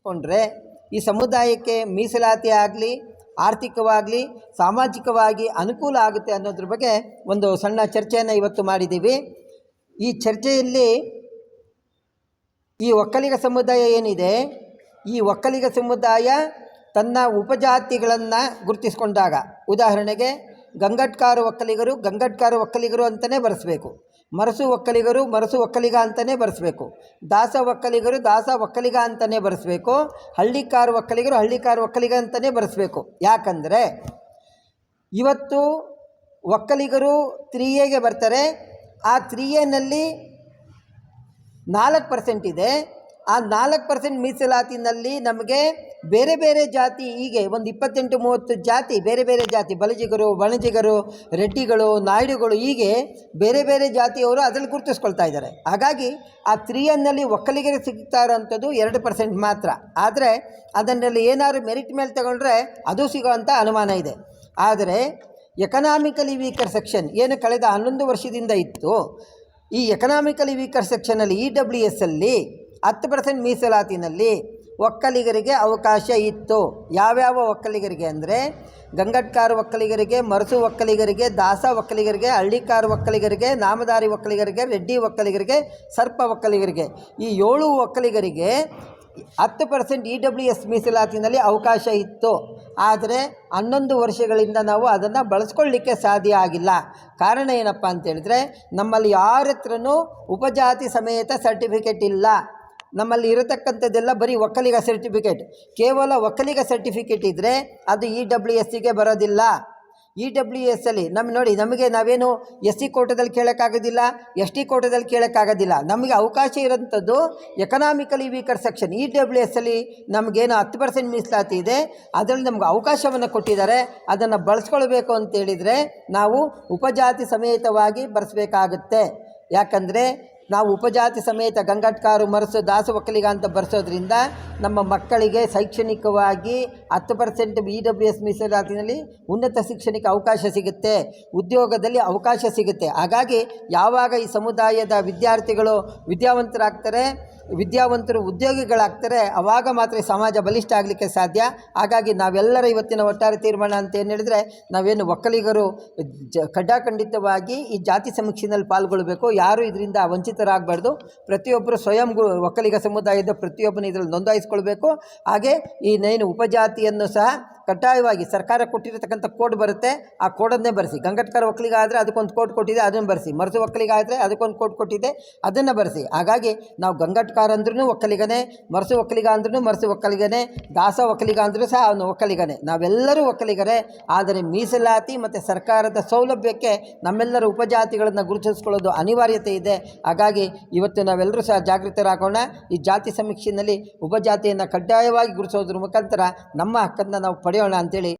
ಕೊಂಡ್ರೆ ಈ ಸಮುದಾಯಕ್ಕೆ ಮೀಸಲಾತಿ ಆಗಲಿ ಆರ್ಥಿಕವಾಗಲಿ ಸಾಮಾಜಿಕವಾಗಿ ಅನುಕೂಲ ಆಗುತ್ತೆ ಅನ್ನೋದ್ರ ಬಗ್ಗೆ ಒಂದು ಸಣ್ಣ ಚರ್ಚೆಯನ್ನು ಇವತ್ತು ಮಾಡಿದ್ದೀವಿ. ಈ ಚರ್ಚೆಯಲ್ಲಿ ಈ ಒಕ್ಕಲಿಗ ಸಮುದಾಯ ಏನಿದೆ, ಈ ಒಕ್ಕಲಿಗ ಸಮುದಾಯ ತನ್ನ ಉಪಜಾತಿಗಳನ್ನು ಗುರುತಿಸ್ಕೊಂಡಾಗ, ಉದಾಹರಣೆಗೆ ಗಂಗಟ್ಕಾರು ಒಕ್ಕಲಿಗರು ಅಂತಲೇ ಬರೆಸಬೇಕು, ಮರಸು ಒಕ್ಕಲಿಗ ಅಂತಲೇ ಬರೆಸಬೇಕು, ದಾಸ ಒಕ್ಕಲಿಗ ಅಂತಲೇ ಬರೆಸಬೇಕು, ಹಳ್ಳಿಕಾರು ಒಕ್ಕಲಿಗ ಅಂತಲೇ ಬರೆಸಬೇಕು. ಯಾಕಂದರೆ ಇವತ್ತು ಒಕ್ಕಲಿಗರು 3Aಗೆ ಬರ್ತಾರೆ. ಆ 3Aನಲ್ಲಿ 4% ಇದೆ. ಆ 4% ಮೀಸಲಾತಿನಲ್ಲಿ ನಮಗೆ ಬೇರೆ ಬೇರೆ ಜಾತಿ, ಹೀಗೆ ಒಂದು 28-30 ಜಾತಿ, ಬೇರೆ ಬೇರೆ ಜಾತಿ, ಬಲಜಿಗರು, ಬಣಜಿಗರು, ರೆಡ್ಡಿಗಳು, ನಾಯ್ಡುಗಳು, ಹೀಗೆ ಬೇರೆ ಬೇರೆ ಜಾತಿಯವರು ಅದರಲ್ಲಿ ಗುರುತಿಸ್ಕೊಳ್ತಾ ಇದ್ದಾರೆ. ಹಾಗಾಗಿ ಆ 3Aನಲ್ಲಿ ಒಕ್ಕಲಿಗರಿಗೆ ಸಿಗ್ತಾ ಇರೋಂಥದ್ದು 2% ಮಾತ್ರ. ಆದರೆ ಅದನ್ನಲ್ಲಿ ಏನಾದ್ರು ಮೆರಿಟ್ ಮೇಲೆ ತಗೊಂಡ್ರೆ ಅದು ಸಿಗೋವಂಥ ಅನುಮಾನ ಇದೆ. ಆದರೆ ಎಕನಾಮಿಕಲಿ ವೀಕರ್ ಸೆಕ್ಷನ್ ಏನು ಕಳೆದ 11 ವರ್ಷದಿಂದ ಇತ್ತು, ಈ ಎಕನಾಮಿಕಲಿ ವೀಕರ್ ಸೆಕ್ಷನಲ್ಲಿ EWS ಅಲ್ಲಿ 10% ಮೀಸಲಾತಿನಲ್ಲಿ ಒಕ್ಕಲಿಗರಿಗೆ ಅವಕಾಶ ಇತ್ತು. ಯಾವ್ಯಾವ ಒಕ್ಕಲಿಗರಿಗೆ ಅಂದರೆ ಗಂಗಟ್ಕಾರು ಒಕ್ಕಲಿಗರಿಗೆ, ಮರಸು ಒಕ್ಕಲಿಗರಿಗೆ, ದಾಸ ಒಕ್ಕಲಿಗರಿಗೆ, ಹಳ್ಳಿಕಾರು ಒಕ್ಕಲಿಗರಿಗೆ, ನಾಮದಾರಿ ಒಕ್ಕಲಿಗರಿಗೆ, ರೆಡ್ಡಿ ಒಕ್ಕಲಿಗರಿಗೆ, ಸರ್ಪ ಒಕ್ಕಲಿಗರಿಗೆ, ಈ 7 ಒಕ್ಕಲಿಗರಿಗೆ 10% EWS ಮೀಸಲಾತಿನಲ್ಲಿ ಅವಕಾಶ ಇತ್ತು. ಆದರೆ 11 ವರ್ಷಗಳಿಂದ ನಾವು ಅದನ್ನು ಬಳಸ್ಕೊಳ್ಳಿಕ್ಕೆ ಸಾಧ್ಯ ಆಗಿಲ್ಲ. ಕಾರಣ ಏನಪ್ಪ ಅಂತೇಳಿದ್ರೆ, ನಮ್ಮಲ್ಲಿ ಯಾರ ಹತ್ರನೂ ಉಪಜಾತಿ ಸಮೇತ ಸರ್ಟಿಫಿಕೇಟ್ ಇಲ್ಲ. ನಮ್ಮಲ್ಲಿ ಇರತಕ್ಕಂಥದ್ದೆಲ್ಲ ಬರೀ ಒಕ್ಕಲಿಗ ಸರ್ಟಿಫಿಕೇಟ್. ಕೇವಲ ಒಕ್ಕಲಿಗ ಸರ್ಟಿಫಿಕೇಟ್ ಇದ್ದರೆ ಅದು EWSಗೆ ಬರೋದಿಲ್ಲ. EWS ಅಲ್ಲಿ ನಮಗೆ ನಾವೇನು SC ಕೋಟದಲ್ಲಿ ಕೇಳೋಕ್ಕಾಗೋದಿಲ್ಲ, ST ಕೋಟದಲ್ಲಿ ಕೇಳೋಕ್ಕಾಗೋದಿಲ್ಲ. ನಮಗೆ ಅವಕಾಶ ಇರೋಂಥದ್ದು ಎಕನಾಮಿಕಲಿ ವೀಕರ್ ಸೆಕ್ಷನ್ EWS ಅಲ್ಲಿ ನಮಗೇನು 10% ಮೀಸಲಾತಿ ಇದೆ, ಅದರಲ್ಲಿ ನಮ್ಗೆ ಅವಕಾಶವನ್ನು ಕೊಟ್ಟಿದ್ದಾರೆ. ಅದನ್ನು ಬಳಸ್ಕೊಳ್ಬೇಕು ಅಂತೇಳಿದರೆ ನಾವು ಉಪಜಾತಿ ಸಮೇತವಾಗಿ ಬರೆಸಬೇಕಾಗುತ್ತೆ. ಯಾಕಂದರೆ ನಾವು ಉಪಜಾತಿ ಸಮೇತ ಗಂಗಟ್ಕಾರು, ಮರಸು, ದಾಸ ಒಕ್ಕಲಿಗ ಅಂತ ಬರೆಸೋದ್ರಿಂದ ನಮ್ಮ ಮಕ್ಕಳಿಗೆ ಶೈಕ್ಷಣಿಕವಾಗಿ 10% EWS ಮೀಸಲಾತಿನಲ್ಲಿ ಉನ್ನತ ಶಿಕ್ಷಣಕ್ಕೆ ಅವಕಾಶ ಸಿಗುತ್ತೆ, ಉದ್ಯೋಗದಲ್ಲಿ ಅವಕಾಶ ಸಿಗುತ್ತೆ. ಹಾಗಾಗಿ ಯಾವಾಗ ಈ ಸಮುದಾಯದ ವಿದ್ಯಾರ್ಥಿಗಳು ವಿದ್ಯಾವಂತರು ಉದ್ಯೋಗಿಗಳಾಗ್ತಾರೆ, ಆವಾಗ ಮಾತ್ರ ಈ ಸಮಾಜ ಬಲಿಷ್ಠ ಆಗಲಿಕ್ಕೆ ಸಾಧ್ಯ. ಹಾಗಾಗಿ ನಾವೆಲ್ಲರ ಇವತ್ತಿನ ಒಟ್ಟಾರೆ ತೀರ್ಮಾನ ಅಂತ ಏನು ಹೇಳಿದರೆ, ನಾವೇನು ಒಕ್ಕಲಿಗರು ಖಂಡಿತವಾಗಿ ಈ ಜಾತಿ ಸಮೀಕ್ಷೆಯಲ್ಲಿ ಪಾಲ್ಗೊಳ್ಳಬೇಕು. ಯಾರು ಇದರಿಂದ ವಂಚಿತರಾಗಬಾರ್ದು. ಪ್ರತಿಯೊಬ್ಬರು ಸ್ವಯಂ ಒಕ್ಕಲಿಗ ಸಮುದಾಯದ ಪ್ರತಿಯೊಬ್ಬನು ಇದರಲ್ಲಿ ನೋಂದಾಯಿಸ್ಕೊಳ್ಬೇಕು. ಹಾಗೆ ಈ ಉಪಜಾತಿಯನ್ನು ಸಹ ಕಡ್ಡಾಯವಾಗಿ ಸರ್ಕಾರ ಕೊಟ್ಟಿರತಕ್ಕಂಥ ಕೋಡ್ ಬರುತ್ತೆ, ಆ ಕೋಡನ್ನೇ ಬರೆಸಿ. ಗಂಗಟ್ಕರ ಒಕ್ಕಲಿಗ ಆದರೆ ಅದಕ್ಕೊಂದು ಕೋಡ್ ಕೊಟ್ಟಿದೆ, ಅದನ್ನು ಬರೆಸಿ. ಮರಸು ಒಕ್ಕಲಿಗ ಆದರೆ ಅದಕ್ಕೊಂದು ಕೋಡ್ ಕೊಟ್ಟಿದೆ, ಅದನ್ನು ಬರೆಸಿ. ಹಾಗಾಗಿ ನಾವು ಗಂಗಟ್ಕಾರ ಅಂದ್ರೂ ಒಕ್ಕಲಿಗನೇ, ಮರಸು ಒಕ್ಕಲಿಗ ಅಂದ್ರೂ ಮರಸು ಒಕ್ಕಲಿಗನೇ, ದಾಸ ಒಕ್ಕಲಿಗ ಅಂದ್ರೂ ಸಹ ಅವನು ಒಕ್ಕಲಿಗನೇ. ನಾವೆಲ್ಲರೂ ಒಕ್ಕಲಿಗರೇ. ಆದರೆ ಮೀಸಲಾತಿ ಮತ್ತು ಸರ್ಕಾರದ ಸೌಲಭ್ಯಕ್ಕೆ ನಮ್ಮೆಲ್ಲರ ಉಪಜಾತಿಗಳನ್ನು ಗುರುತಿಸ್ಕೊಳ್ಳೋದು ಅನಿವಾರ್ಯತೆ ಇದೆ. ಹಾಗಾಗಿ ಇವತ್ತು ನಾವೆಲ್ಲರೂ ಸಹ ಜಾಗೃತರಾಗೋಣ. ಈ ಜಾತಿ ಸಮೀಕ್ಷೆಯಲ್ಲಿ ಉಪಜಾತಿಯನ್ನು ಕಡ್ಡಾಯವಾಗಿ ಗುರುತಿಸೋದ್ರ ಮುಖಾಂತರ ನಮ್ಮ ಹಕ್ಕನ್ನು ನಾವು ಪಡೆಯೋಣ ಅಂತೇಳಿ